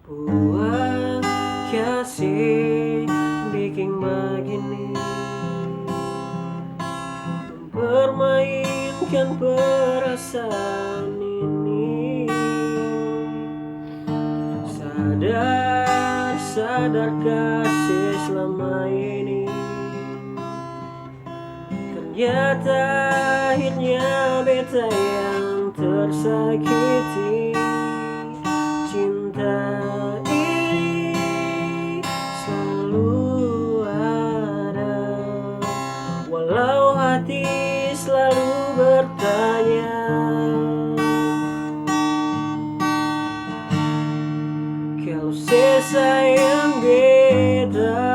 Buat kasih bikin begini, mempermainkan perasaan ini. Sadar kasih selama ini ternyata akhirnya beta yang tersakiti. Cinta ini selalu ada, walau hati selalu bertanya, kalau sayang beta,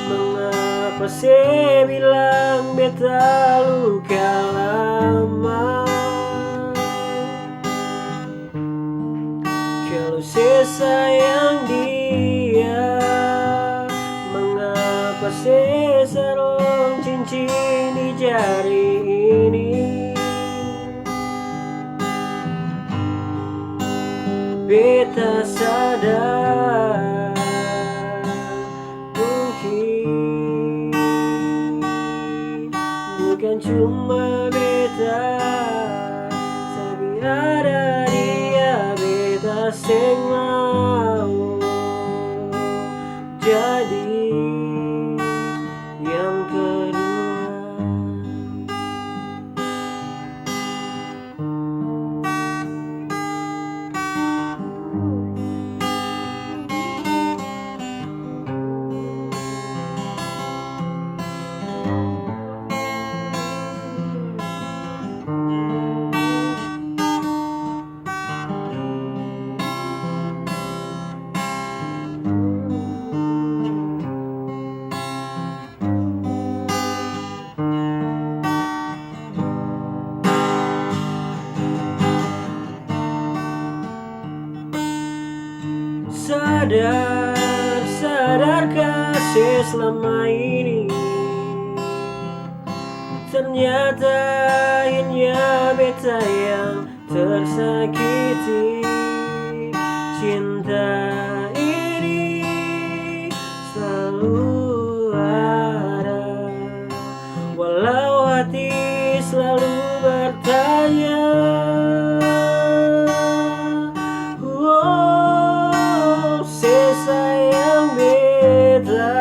mengapa saya bilang beta luka lama? Kalau saya sayang dia, mengapa saya sarung cincin di jari ini? Beta sadar mungkin bukan cuma beta, tapi ada dia beta seng mau jadi yang kedua. Sadar kasih selama ini ternyata akhirnya beta yang tersakiti. Cinta ini selalu ada, walau hati selalu bertanya, sayang beta,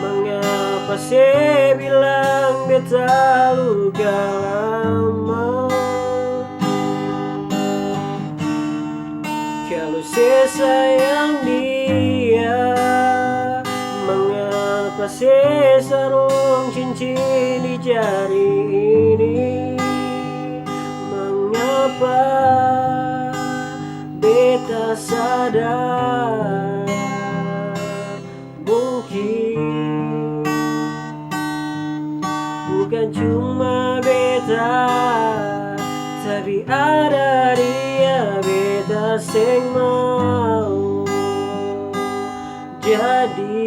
mengapa saya bilang beta luka lama? Kalau saya sayang dia, mengapa saya sarung cincin di jari ini? Mengapa beta sadar mungkin bukan cuma beta, tapi ada dia beta seng mau jadi